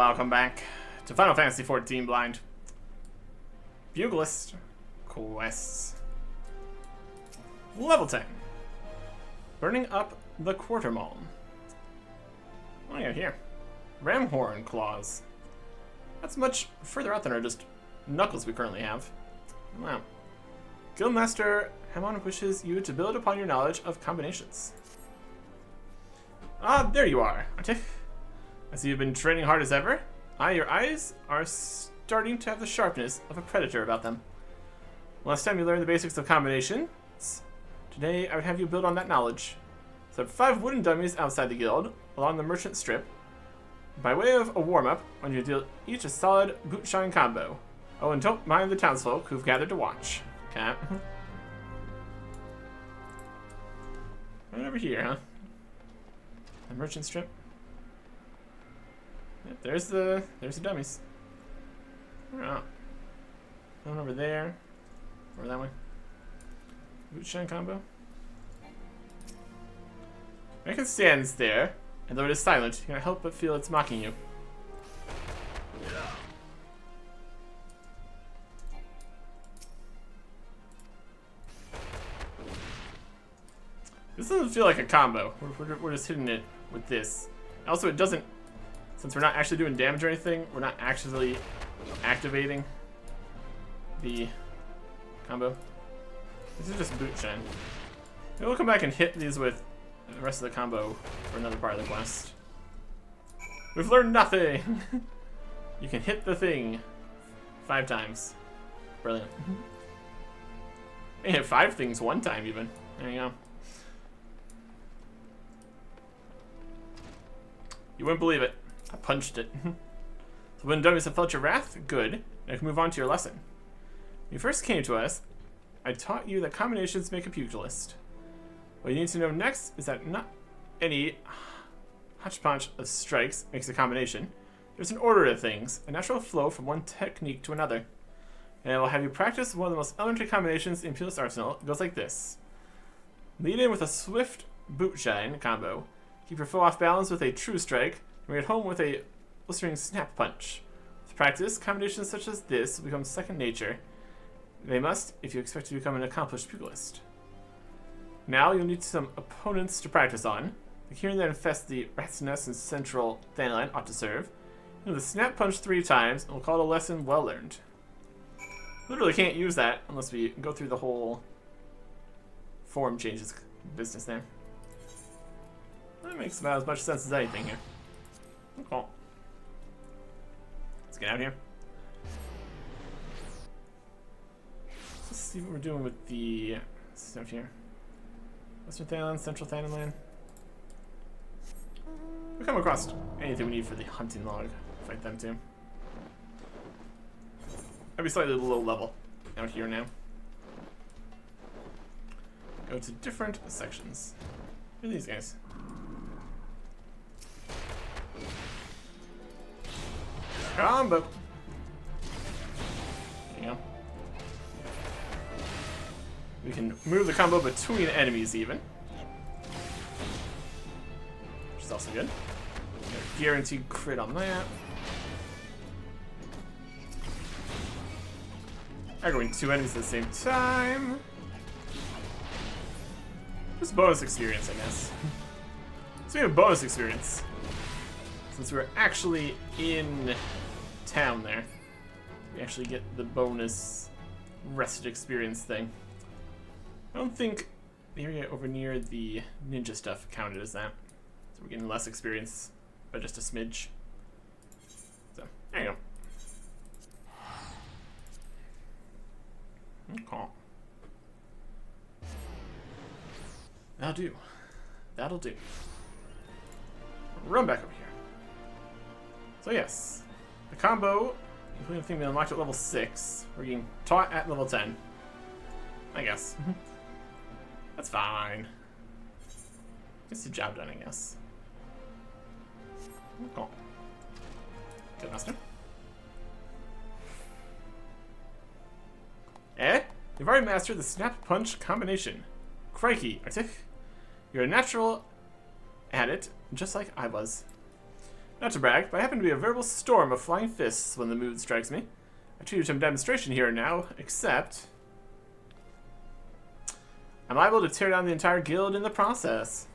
Welcome back to Final Fantasy XIV Blind. Buglist quests. Level 10. Burning up the Quarter Mall. What do we got here? Ramhorn Claws. That's much further out than our just knuckles we currently have. Wow. Guildmaster Hamon wishes you to build upon your knowledge of combinations. Ah, there you are. I see you've been training hard as ever. Your eyes are starting to have the sharpness of a predator about them. Last time you learned the basics of combinations, today I would have you build on that knowledge. Set up 5 wooden dummies outside the guild, along the merchant strip. By way of a warm-up, when you deal each a solid boot-shine combo. Oh, and don't mind the townsfolk who've gathered to watch. Okay. Right over here, huh? The merchant strip. Yep, there's the dummies. Oh. One over there. Or that way. Boot shine combo. It stands there, and though it is silent, you can't help but feel it's mocking you. This doesn't feel like a combo. We're just hitting it with this. Also, it doesn't, since we're not actually doing damage or anything, we're not actually activating the combo. This is just boot shine. Maybe we'll come back and hit these with the rest of the combo for another part of the quest. We've learned nothing! You can hit the thing 5 times. Brilliant. You hit 5 things 1 time even. There you go. You wouldn't believe it. I punched it. So when dummies have felt your wrath, good. Now you can move on to your lesson. When you first came to us, I taught you that combinations make a pugilist. What you need to know next is that not any hodgepodge of strikes makes a combination. There's an order to things, a natural flow from one technique to another. And I will have you practice one of the most elementary combinations in Pugilist Arsenal. It goes like this. Lead in with a swift boot shine combo. Keep your foe off balance with a true strike, and bring it home with a blistering snap punch. With practice, combinations such as this will become second nature. They must, if you expect to become an accomplished pugilist. Now you'll need some opponents to practice on. The hearing that infests the rat's nest and central dandelion ought to serve. You know the snap punch 3 times, and we'll call it a lesson well learned. Literally can't use that unless we go through the whole form changes business there. That makes about as much sense as anything here. Cool. Let's get out here. Let's see what we're doing with the stuff here. Western Thailand, Central Thailand. We come across anything we need for the hunting log. Fight them too. I'd be slightly low level out here now. Go to different sections. Who are these guys? Combo. There you go. We can move the combo between enemies even, which is also good. Got a guaranteed crit on that. Aggroing 2 enemies at the same time. Just bonus experience, I guess. So we have bonus experience. Since we're actually in town there, we actually get the bonus rested experience thing. I don't think the area over near the ninja stuff counted as that. So we're getting less experience, but just a smidge. So, there you go. Okay. That'll do. That'll do. Run back over here. So yes, the combo, including the thing we unlocked at level 6, we're getting taught at level 10. I guess. That's fine. Gets the job done, I guess. Cool. Good master. You've already mastered the snap punch combination. Crikey, Arctic. You're a natural at it, just like I was. Not to brag, but I happen to be a veritable storm of flying fists when the mood strikes me. I treat you to a demonstration here and now, except I'm liable to tear down the entire guild in the process.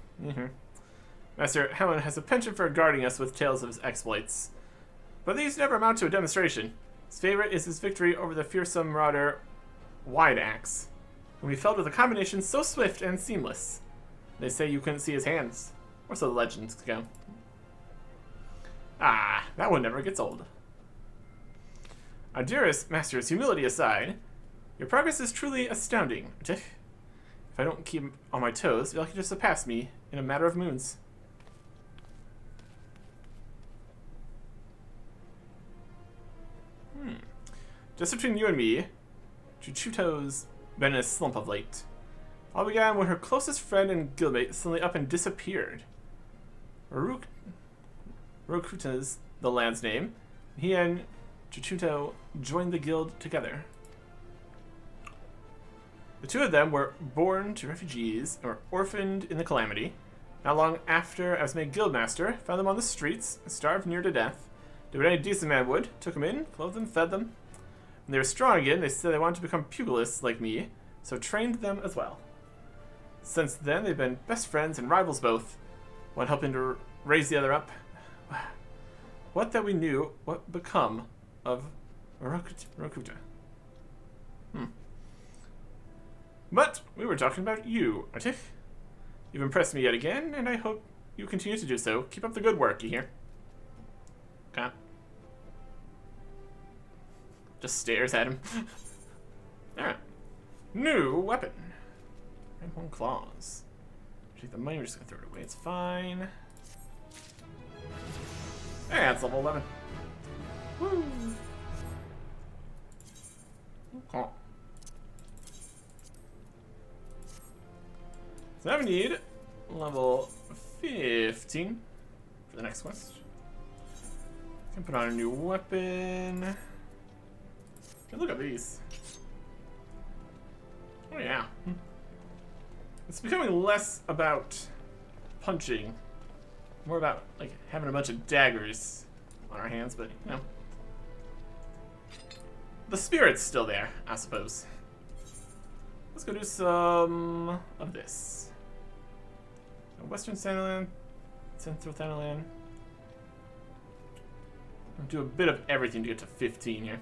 Master Helen has a penchant for guarding us with tales of his exploits. But these never amount to a demonstration. His favorite is his victory over the fearsome marauder Wide Axe, whom he felled with a combination so swift and seamless. They say you couldn't see his hands. Or so the legends go. Ah, that one never gets old. Our dearest master's humility aside, your progress is truly astounding. If I don't keep on my toes, you're likely to surpass me in a matter of moons. Just between you and me, Chuchuto's been in a slump of late. All began when her closest friend and guildmate suddenly up and disappeared. Rokuta's the lad's name. He and Chuchuto joined the guild together. The two of them were born to refugees and were orphaned in the calamity. Not long after I was made guildmaster, found them on the streets, starved near to death. Did what any decent man would, took them in, clothed them, fed them. When they were strong again, they said they wanted to become pugilists like me, so trained them as well. Since then, they've been best friends and rivals both, one helping to raise the other up. What that we knew, what become of Rokuta. But we were talking about you, Artif. You've impressed me yet again, and I hope you continue to do so. Keep up the good work, you hear? Okay. Just stares at him. Alright. New weapon. Rainbow claws. Take the money, we're just gonna throw it away. It's fine. Yeah, it's level 11. Woo! Okay. So now we need level 15 for the next quest. Can put on a new weapon. Hey, look at these. Oh yeah. It's becoming less about punching, more about like having a bunch of daggers on our hands, but you know. The spirit's still there, I suppose. Let's go do some of this. Western Thanalan, Central Thanalan. I'll do a bit of everything to get to 15 here.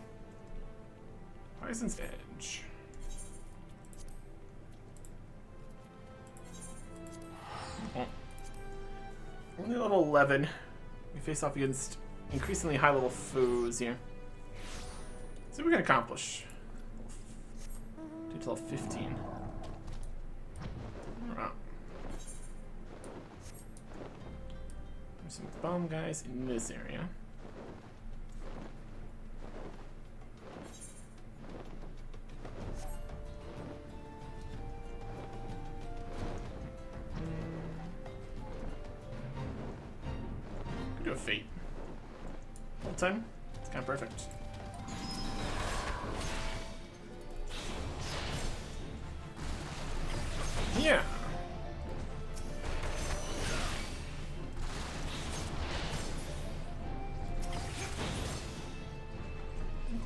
Poison's Edge. Oh. Only level 11. We face off against increasingly high level foes here. See what we can accomplish. Do till 15. Alright. There's some bomb guys in this area. Could do a fate. Whole time. It's kind of perfect. Yeah.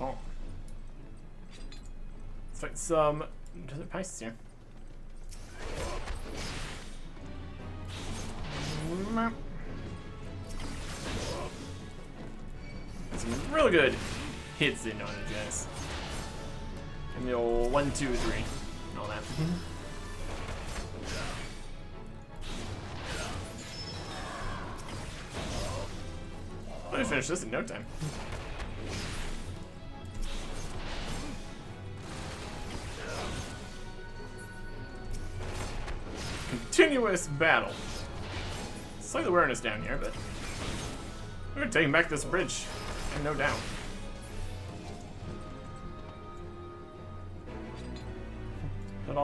Oh. Let's fight some desert pisces here. Some real good hits in on it, guys. And the old 1, 2, 3 and all that. Let me finish this in no time. Continuous battle. Slight awareness down here, but we're taking back this bridge, and no doubt. But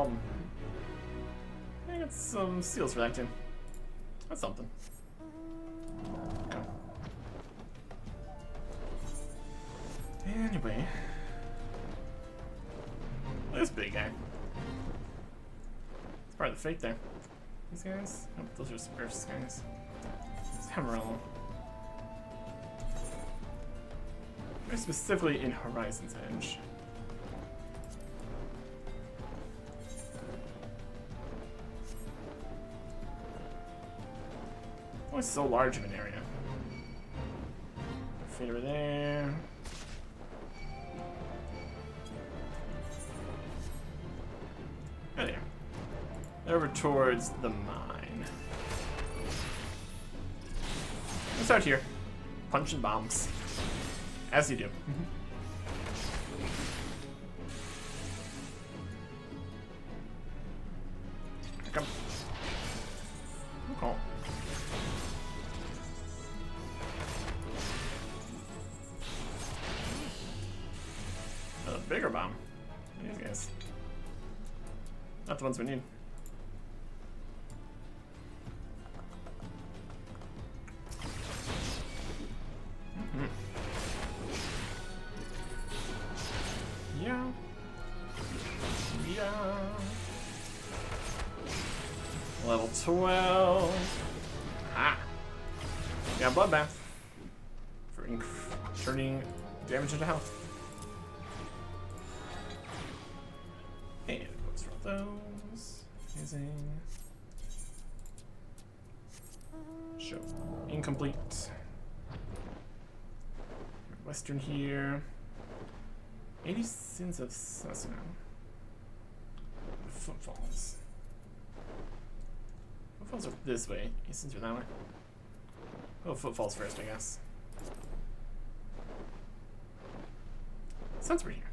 I got some seals for that too. That's something. Okay. Anyway, this big guy. It's part of the fate there. These guys? Nope, those are Spurs guys. Let's hammer on them. Very specifically in Horizon's Edge. It's so large of an area. Feet over there. Oh, there. Over towards the mine. Let's start here. Punching bombs. As you do. Come. Oh. A bigger bomb. These guys. Not the ones we need. Yeah. Yeah. Level 12. Ah. Yeah, bloodbath. For turning damage into health. And goes for those. Amazing. Show. Incomplete. Western here. 80 Sins of Susano. Footfalls. Footfalls are this way. 80 Sins are that way. Oh, footfalls first, I guess. Sounds weird here.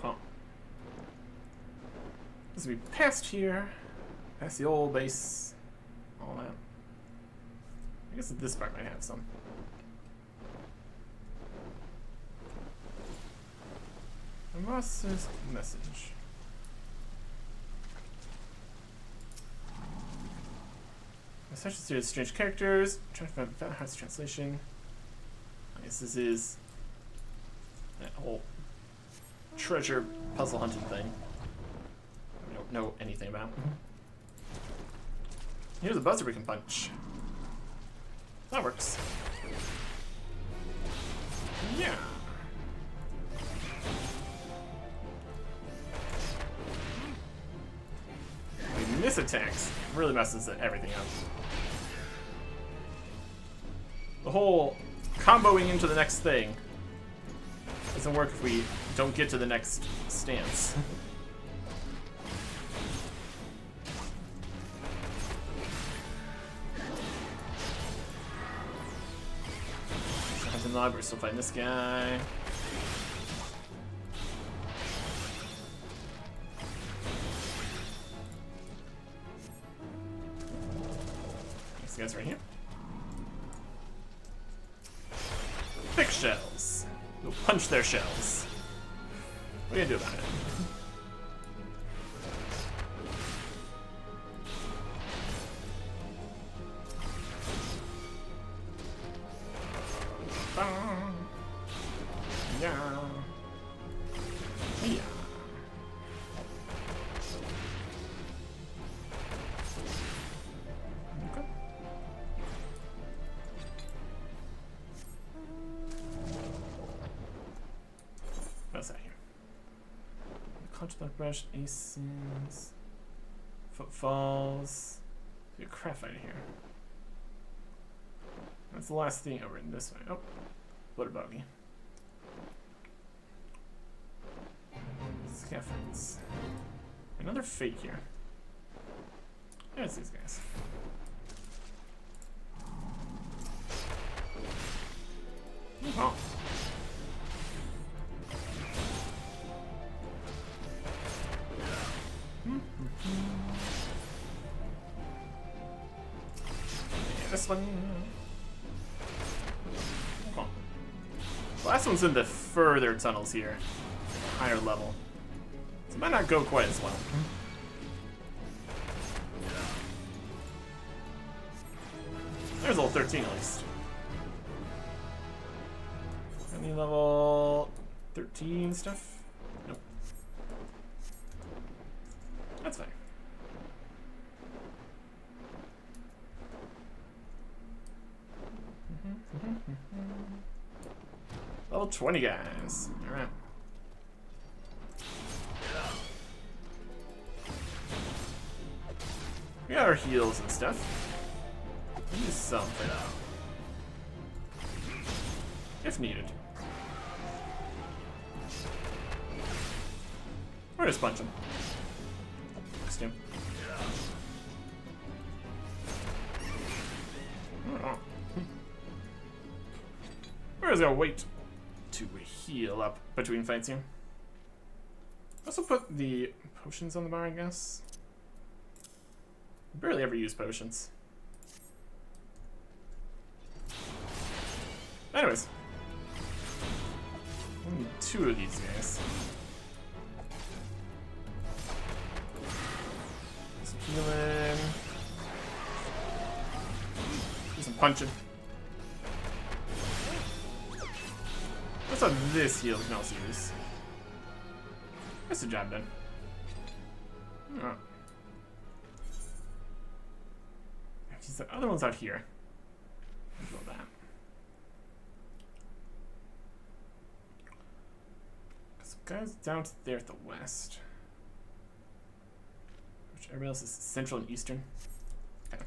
Oh. This will be past here. Past the old base. All that. I guess this part might have some. A master's message. Message to strange characters. Trying to find Heart's translation. I guess this is that whole treasure puzzle hunting thing. I don't know anything about. Here's a buzzer we can punch. That works. Yeah. We miss attacks. Really messes everything up. The whole comboing into the next thing doesn't work if we don't get to the next stance. Log, we're still fighting this guy. These guys right here. Pick shells. We'll punch their shells. What are you gonna do about it? Yeah. Yeah. Okay. What's that here? Contact brush, asins, footfalls. There's a craft fighter here. That's the last thing over in this way. Oh, blood bogey. Scaffolds. Another fate here. There's these guys. Oh. Yeah, this one. Oh. The last one's in the further tunnels here. Higher level. So it might not go quite as well. There's level 13 at least. Any level 13 stuff? Nope. That's fine. Level 20 guys. Alright. We got our heals and stuff. Use something. If needed. Or just punch him. Just him. Oh. We're just gonna wait to heal up between fights here. Also put the potions on the bar, I guess. Barely ever use potions. Anyways. We need 2 of these guys. Some healing. Do some punching. What's on this heal? We can also use. That's the job done. Oh. The other one's out here. Go that. Some guys down there at the west. Which everybody else is central and eastern. Okay.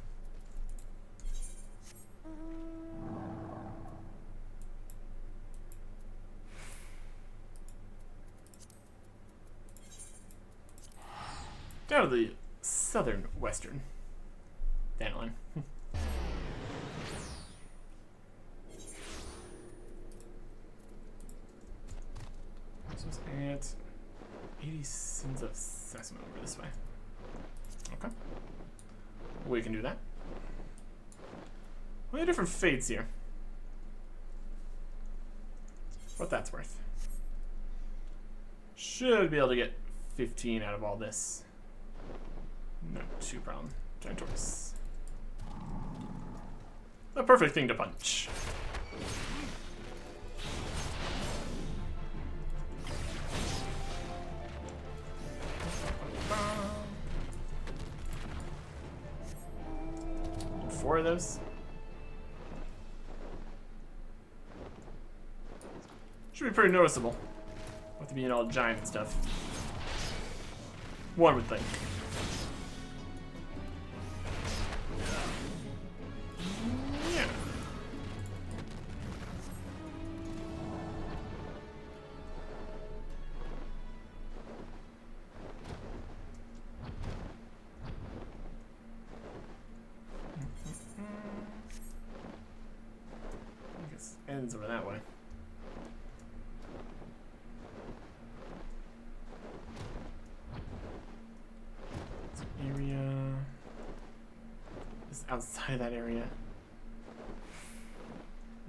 Down to the southern western. Dandelion. This was at 80 Sins of Sesame over this way. Okay. We can do that. What are the different fates here? What that's worth. Should be able to get 15 out of all this. No, 2 problem. Giantorus. The perfect thing to punch. Four of those. Should be pretty noticeable. With it being all giant and stuff. One would think. Ends over that way. This area is outside of that area.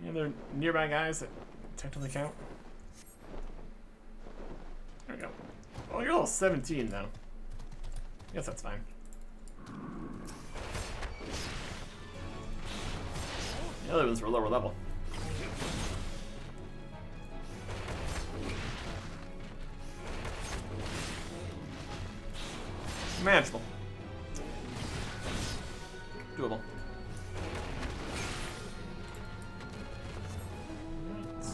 Any other nearby guys that technically count? There we go. Oh, you're all 17 though. I guess that's fine. The other ones were lower level. Manageable. Doable. Right.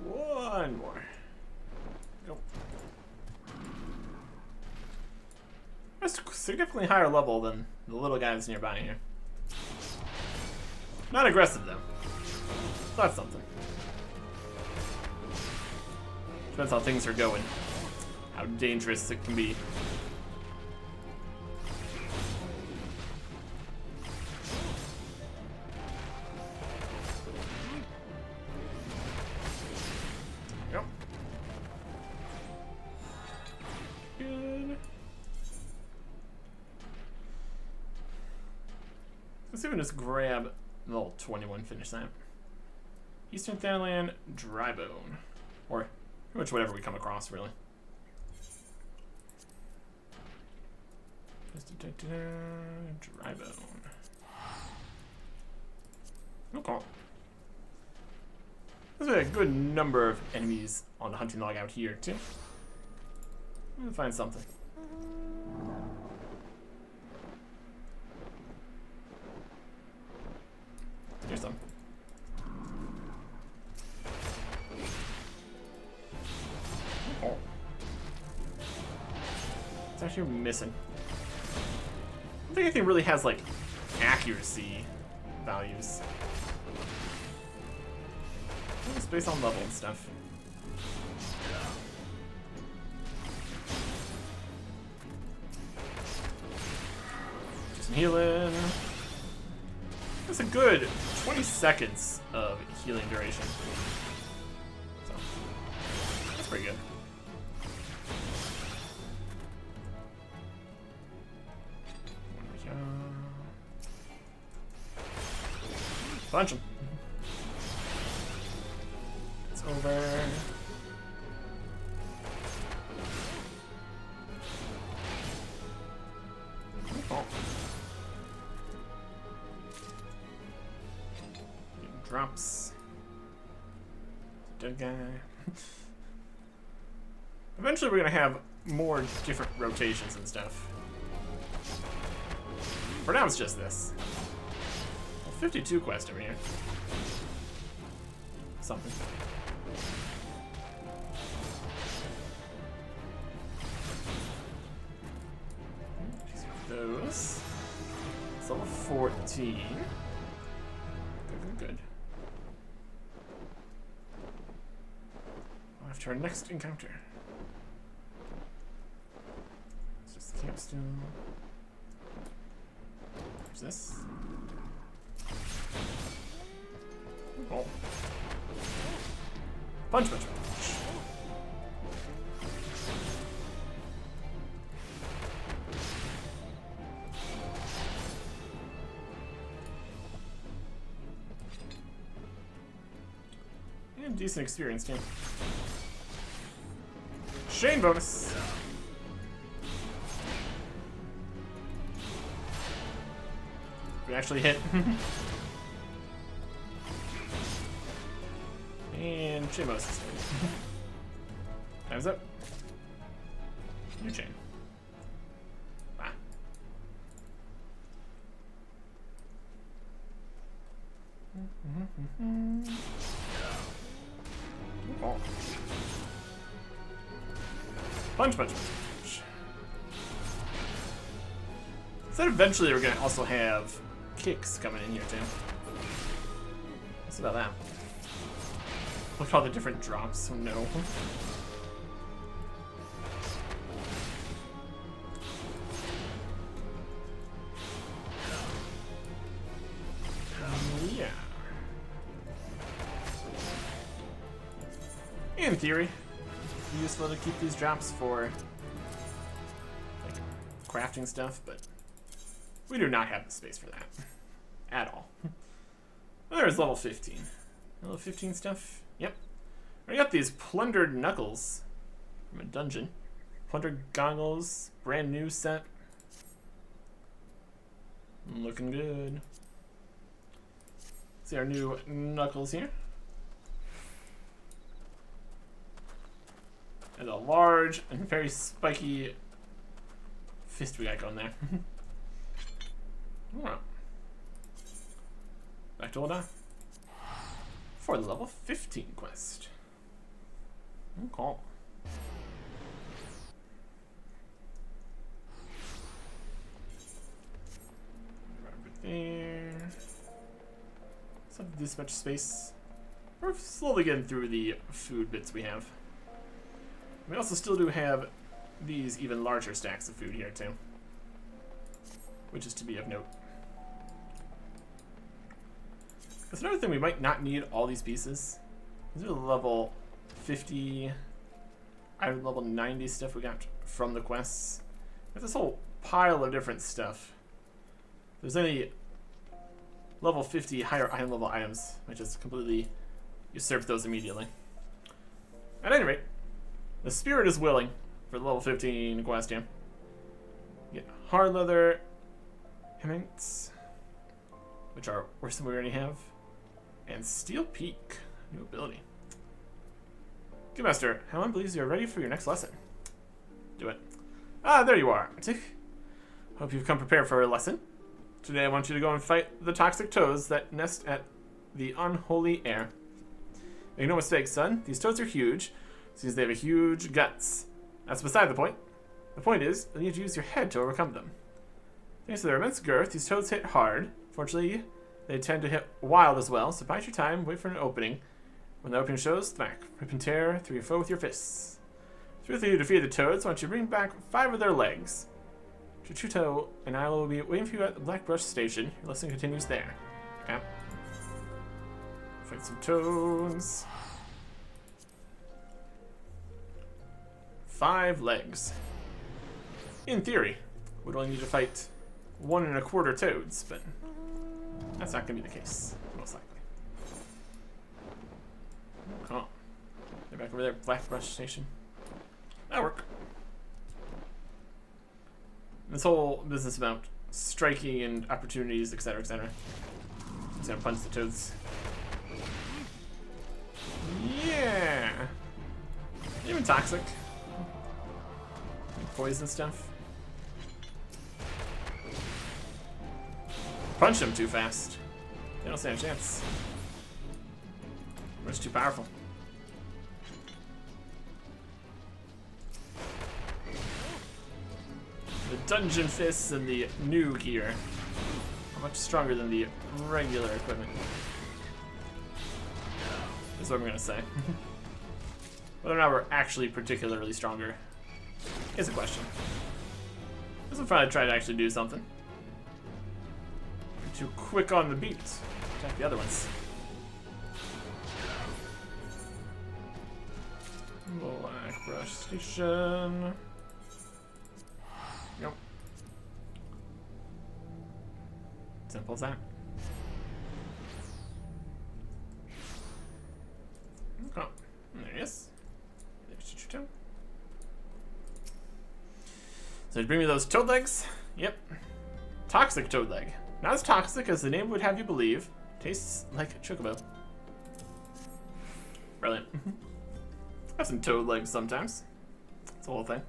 One more. Go. That's significantly higher level than the little guys nearby here. Not aggressive though. That's something. Depends how things are going. How dangerous it can be. There we go. Good. Let's see if we can just grab the little 21, finish that. Eastern Thanalan, Drybone. Or pretty much whatever we come across, really. Drybone. Okay. There's a good number of enemies on the hunting log out here, too. I'm gonna find something. you're missing. I don't think anything really has, like, accuracy values. It's based on level and stuff. Just healing. That's a good 20 seconds of healing duration. So, that's pretty good. Punch him. It's over. Oh. Drops. Dead guy. Eventually we're gonna have more different rotations and stuff. For now it's just this. 52 quest over here. Something. Those. It's level 14. Good. After our next encounter. It's just the capstone. What's this? Oh. Punch. And decent experience, too. Shane bonus. We actually hit. And Chimos. Time's up. New chain. Ah. Oh. Punch. Said eventually we're gonna also have kicks coming in here too. What's about that? Look at all the different drops. Oh no. Yeah. In theory, it'd be useful to keep these drops for like crafting stuff, but we do not have the space for that at all. Well, there's level 15. Level 15 stuff. Yep. I got these plundered knuckles from a dungeon. Plundered goggles, brand new set. Looking good. See our new knuckles here. And a large and very spiky fist we got going there. Alright. Back to Oda. For the level 15 quest. Okay. Right there. Let's have this much space. We're slowly getting through the food bits we have. We also still do have these even larger stacks of food here too, which is to be of note. That's another thing, we might not need all these pieces. These are the level 50, level 90 stuff we got from the quests. We have this whole pile of different stuff. If there's any level 50 higher item level items, I just completely usurp those immediately. At any rate, the spirit is willing for the level 15 quest here. Get hard leather hammocks, which are worse than we already have. And Steel Peak, new ability. Good Master, Helen believes you're ready for your next lesson. Do it. Ah, there you are, Tick. Hope you've come prepared for a lesson. Today I want you to go and fight the toxic toads that nest at the unholy air. Make no mistake, son, these toads are huge, since they have huge guts. That's beside the point. The point is, you'll need to use your head to overcome them. Thanks to their immense girth, these toads hit hard. Fortunately, they tend to hit wild as well, so bide your time, wait for an opening. When the opening shows, smack, rip and tear through your foe with your fists. Through you defeat the toads, why don't you bring back 5 of their legs? Chuchuto and I will be waiting for you at the Black Brush Station. Your lesson continues there. Okay. Fight some toads. 5 legs. In theory, we'd only need to fight 1 1/4 toads, but that's not going to be the case, most likely. Come on. They're back over there, Black Brush Station. That'll work. This whole business about striking and opportunities, etc., etc. Just gonna punch the toads. Yeah! Even toxic. Poison stuff. Punch them too fast. They don't stand a chance. We're just too powerful. The dungeon fists and the new gear are much stronger than the regular equipment. Is what I'm gonna say. Whether or not we're actually particularly stronger is a question. This will probably try to actually do something. We're too quick on the beat. Attack the other ones. Black Brush Station. Yep. Simple as that. Okay. There he is. There's Chuchuto. So you bring me those toad legs? Yep. Toxic toad leg. Not as toxic as the name would have you believe. Tastes like chocobo. Brilliant. I have some toad legs sometimes. It's the whole thing.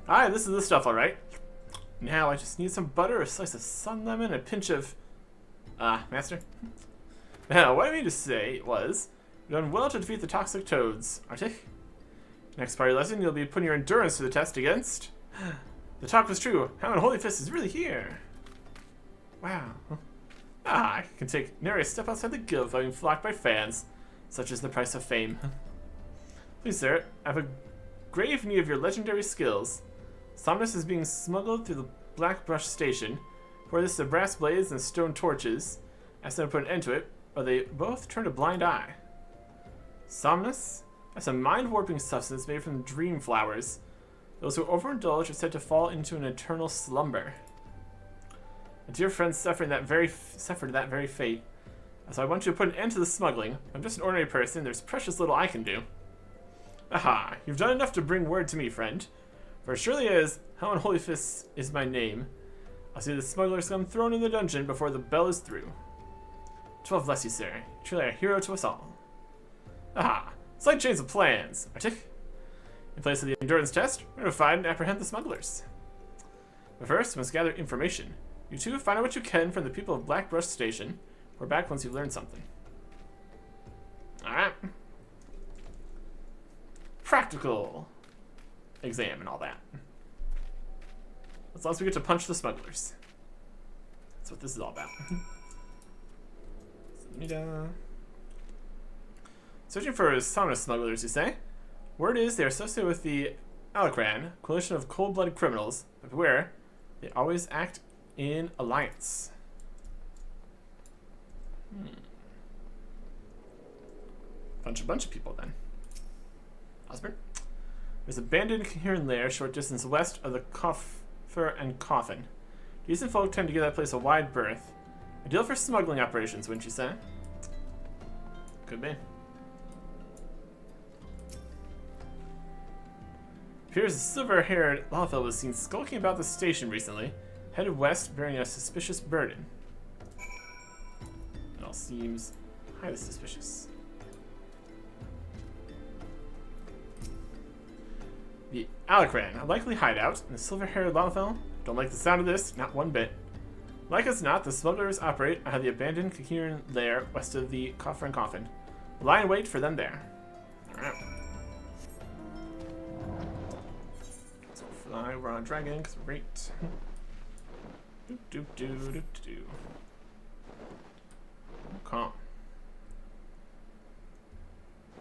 Alright, this is the stuff, alright. Now I just need some butter, a slice of sun lemon, a pinch of... master? Now, what I mean to say was, you've done well to defeat the toxic toads, Arctic. Next part of your lesson, you'll be putting your endurance to the test against... The talk was true. How Holy Fist is really here. Wow. I can take nary a step outside the guild without being flocked by fans. Such is the price of fame. Please, sir, I have a grave need of your legendary skills. Somnus is being smuggled through the Black Brush Station. For this, the brass blades and stone torches. Ask them to put an end to it, or they both turn a blind eye. Somnus? That's a mind-warping substance made from dream flowers. Those who overindulge are said to fall into an eternal slumber. My dear friend suffered that very fate. So I want you to put an end to the smuggling. I'm just an ordinary person. There's precious little I can do. Aha! You've done enough to bring word to me, friend. For surely as How Holy Fist is my name, I'll see the smugglers come thrown in the dungeon before the bell is through. 12 bless you, sir. Truly a hero to us all. Aha! Slight change of plans, Arctic. In place of the endurance test, we're going to find and apprehend the smugglers. But first, we must gather information. You two find out what you can from the people of Black Brush Station. We're back once you've learned something. Alright. Practical exam and all that. As long as we get to punch the smugglers. That's what this is all about. Searching for sauna smugglers, you say? Word is they're associated with the Alacran, coalition of cold-blooded criminals. But beware, they always act in alliance. Punch a bunch of people then. Osborne? There's an abandoned Coherent lair a short distance west of the Coffer and Coffin. Decent folk tend to give that place a wide berth. Ideal for smuggling operations, wouldn't you say? Could be. Appears a silver-haired Lalfell was seen skulking about the station recently, headed west bearing a suspicious burden. It all seems highly suspicious. The Alacran, a likely hideout, and the silver-haired Lalfell don't like the sound of this, not one bit. Like as not, the smugglers operate out of the abandoned Coherent lair west of the Coffer and Coffin. Lie in wait for them there. Alright. Fly raw dragon, great. Do. Calm.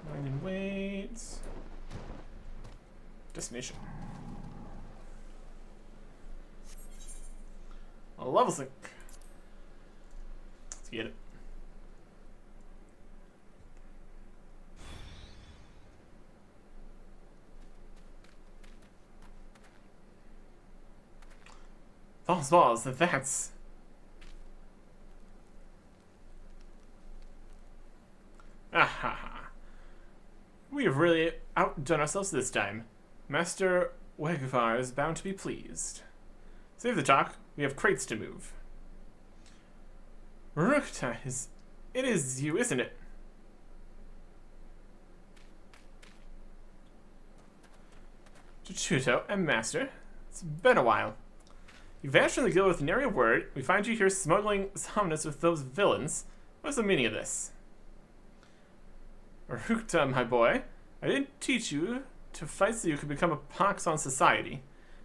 Line and wait. Destination. A level sync. Let's get it. False balls, that's... Ah. We have really outdone ourselves this time. Master Wegvar is bound to be pleased. Save the talk. We have crates to move. Rukta, it is you, isn't it? Chuchuto and Master, it's been a while. You vanished from the guild with nary a word. We find you here smuggling somnus with those villains. What's the meaning of this? Rukta, my boy, I didn't teach you to fight so you could become a pox on society.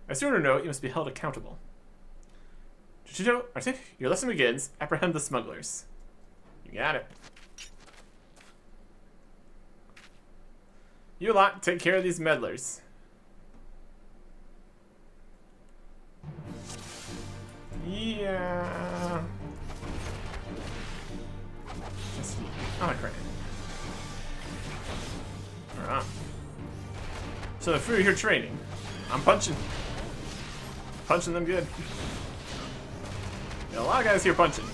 I sooner know you must be held accountable. Chuchuto, Arctic, your lesson begins. Apprehend the smugglers. You got it. You lot, take care of these meddlers. Yeah. Oh, crap. Alright. So the food here training. I'm punching them good. Got a lot of guys here punching.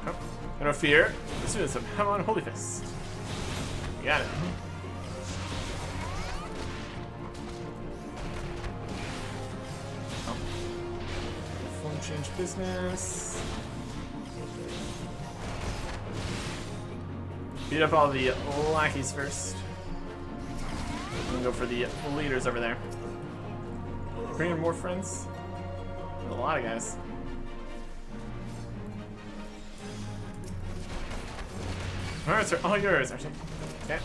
Oh, no fear. The students of Hamon Holy Fist. You got it. Oh. Form change business. Beat up all the lackeys first. I'm gonna go for the leaders over there. Bring in more friends. There's a lot of guys. Alright, sir, all yours, actually. Okay.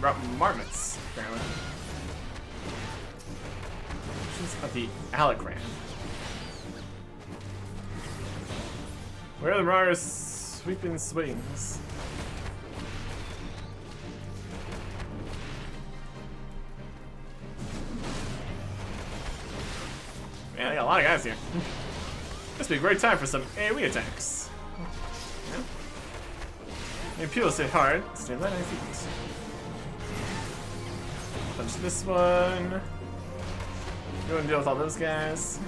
Brought marmots, apparently. She's of the Alakran. Where are the Marauders sweeping swings? Man, I got a lot of guys here. Must be a great time for some AoE attacks. Yeah. Maybe people stay hard, stay light on your feet. Punch this one. Go and deal with all those guys.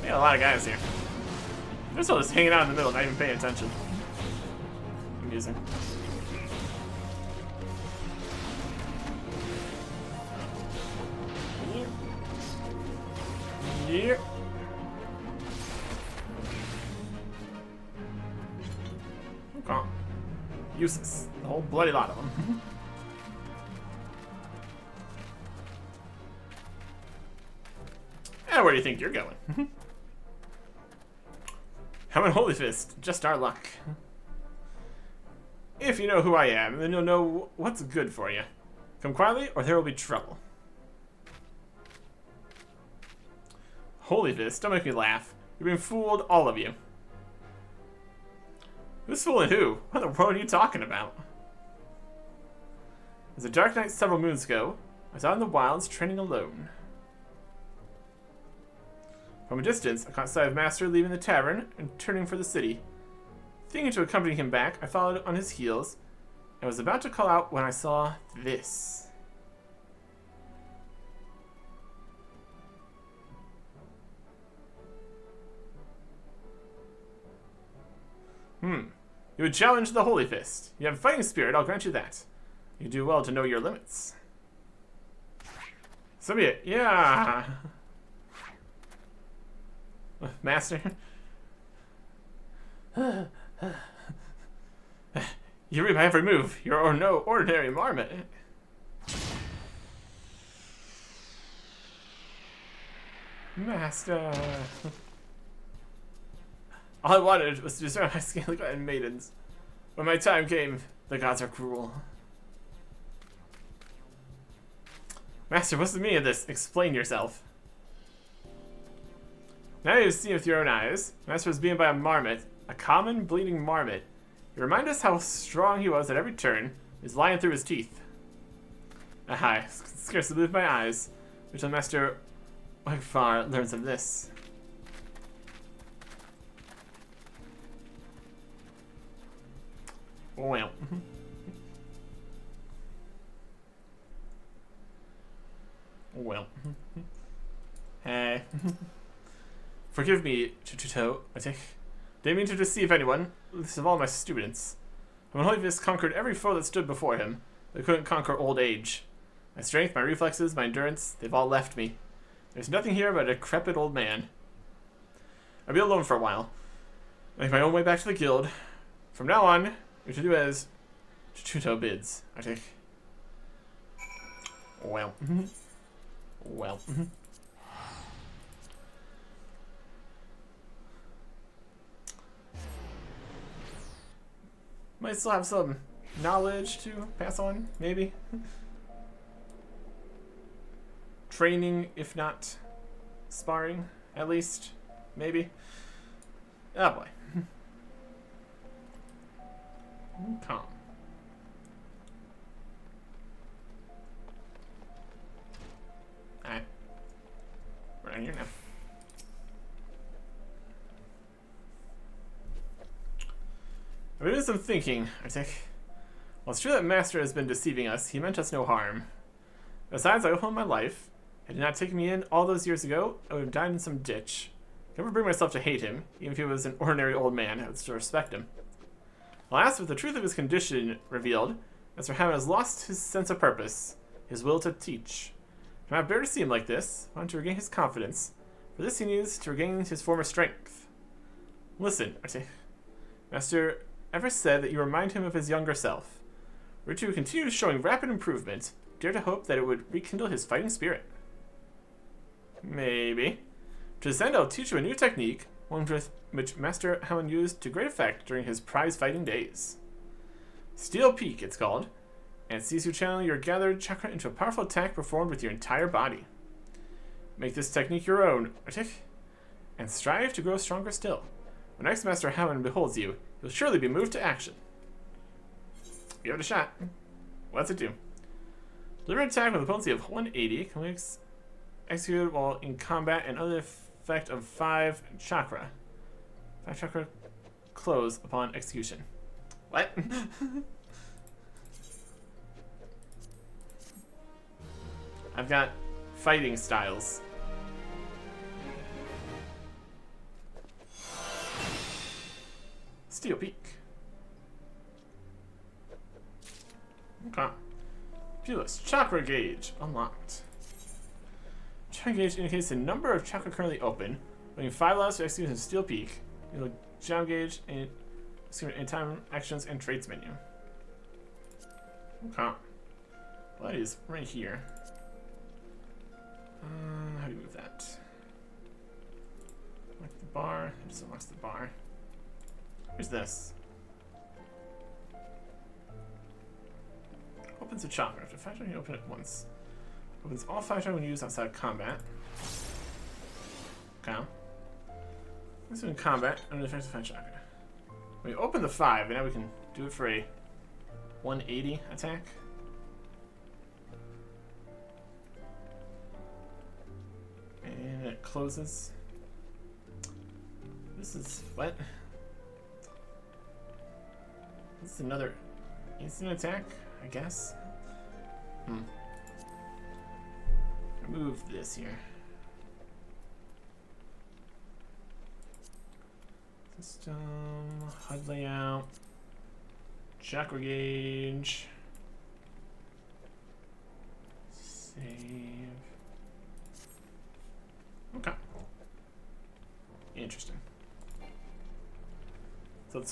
We got a lot of guys here. They're still just hanging out in the middle, not even paying attention. Amusing. Yeah. Okay. Useless. The whole bloody lot of them. And where do you think you're going? Hamon Holy Fist, just our luck. If you know who I am, then you'll know what's good for you. Come quietly, or there will be trouble. Holy Fist, don't make me laugh. You've been fooled, all of you. Who's fooling who? What in the world are you talking about? As a dark night several moons ago, I was out in the wilds training alone. From a distance, I caught sight of Master leaving the tavern and turning for the city. Thinking to accompany him back, I followed on his heels and was about to call out when I saw this. You would challenge the Holy Fist. You have fighting spirit, I'll grant you that. You do well to know your limits. So be it. Yeah. Master. You read my every move. You're no ordinary marmot. Master. All I wanted was to destroy my scaly and maidens. When my time came, the gods are cruel. Master, what's the meaning of this? Explain yourself. Now you've seen with your own eyes. Master was beaten by a marmot, a common bleeding marmot. You remind us how strong he was at every turn. He's lying through his teeth. I scarcely believe my eyes. Which the Master Wagfar learns of this. Well. Well. Hey. Forgive me, Chuchuto. Didn't mean to deceive anyone, least of all my students. Holyvis conquered every foe that stood before him, but couldn't conquer old age. My strength, my reflexes, my endurance, they've all left me. There's nothing here but a decrepit old man. I'll be alone for a while. Make my own way back to the guild. From now on, we should do as Chuchuto bids. Well. Well. Might still have some knowledge to pass on, maybe. Training, if not sparring, at least, maybe. Oh boy. Calm. Alright. We're down here now. I've been doing some thinking, I think. While it's true that Master has been deceiving us, he meant us no harm. Besides, I owe him my life. Had he not taken me in all those years ago, I would have died in some ditch. I never bring myself to hate him, even if he was an ordinary old man, I would still respect him. Alas, with the truth of his condition revealed, Master Hammond has lost his sense of purpose, his will to teach. I cannot bear to see him like this. I want to regain his confidence. For this he needs to regain his former strength. Listen, Master ever said that you remind him of his younger self. Were to continue showing rapid improvement, dare to hope that it would rekindle his fighting spirit. Maybe. To this end, I'll teach you a new technique, one which Master Hammond used to great effect during his prize fighting days. Steel Peak, it's called, and it sees you channel your gathered chakra into a powerful attack performed with your entire body. Make this technique your own, and strive to grow stronger still. When next Master Hammond beholds you, he'll surely be moved to action. Give it a shot. What's it do? Deliver an attack with a potency of 180. Can we execute while in combat and other effect of 5 chakra. 5 chakra close upon execution. What? I've got fighting styles. Steel Peak. Okay. Fabulous. Chakra gauge unlocked. Chakra gauge indicates the number of chakra currently open. When 5 allows to execute in Steel Peak, you'll jam gauge and in time actions and traits menu. Okay. Well, that is right here. How do you move that? Select the bar. It just unlocks the bar. Here's this. Opens a chakra. After 5 times, you open it once. Opens all 5 times when used outside of combat. Okay. This is in combat under the effects of 5 chakra. We open the 5, and now we can do it for a 180 attack. And it closes. This is what? This is another instant attack, I guess. Remove this here. System, HUD layout, chakra gauge, save. Okay. Interesting. So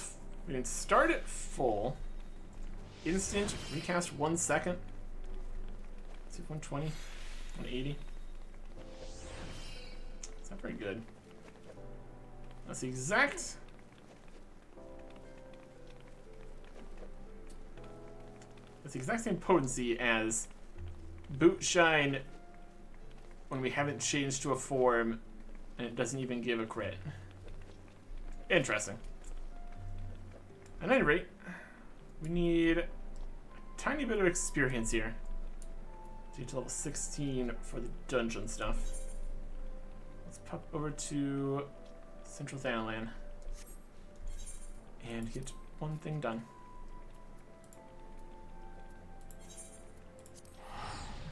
we can start at full. Instant recast 1 second. Let's see, 120, 180. It's not very good. That's the exact... That's the exact same potency as Boot Shine when we haven't changed to a form and it doesn't even give a crit. Interesting. At any rate, we need a tiny bit of experience here to get to level 16 for the dungeon stuff. Let's pop over to Central Thanalan and get one thing done.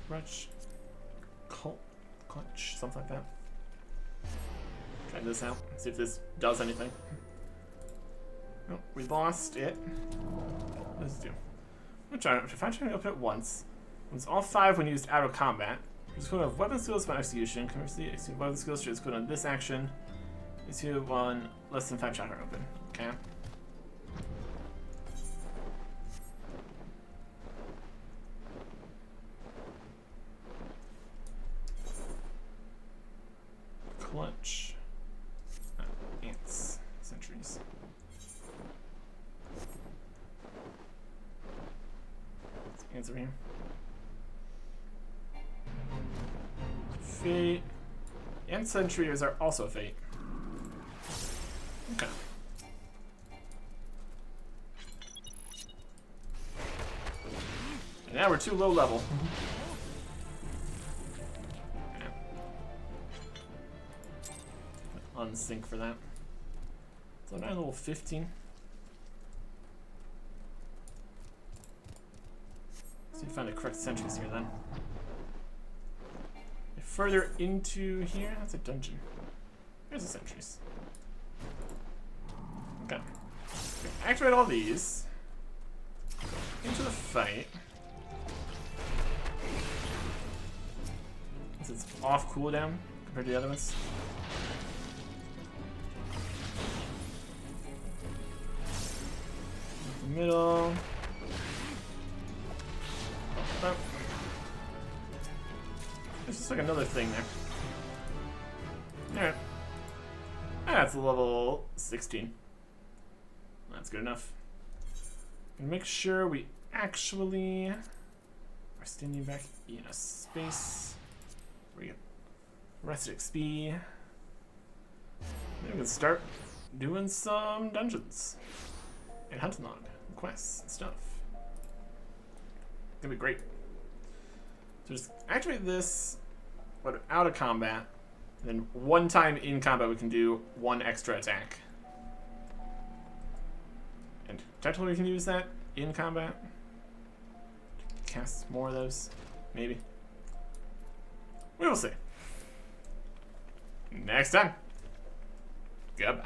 Rush, clutch, something like that. Try this out, see if this does anything. Oh, we lost it. Let's do. I'm trying to open it once. It's all 5 when used out of combat. It's equivalent of weapon skills by execution. Conversely, execute weapon skills is equivalent of this action. Execute one less than 5 chakra open. Okay. Clutch. Ants. Sentries. Ants over here. Fate. And sentries are also fate. Okay. And now we're too low level. Unsync for that. So now level 15. So you find the correct sentries here then. Further into here, that's a dungeon. Here's the sentries. Okay. Activate all these. Into the fight. Since it's off cooldown compared to the other ones. Middle. Oh. There's just like another thing there. Alright. That's level 16. That's good enough. And make sure we actually are standing back in a space where we get rest XP. Then we can start doing some dungeons and hunting log quests and stuff. It's gonna be great. So just activate this, but out of combat. Then one time in combat we can do one extra attack. And technically we can use that in combat. Cast more of those, maybe. We will see. Next time. Goodbye.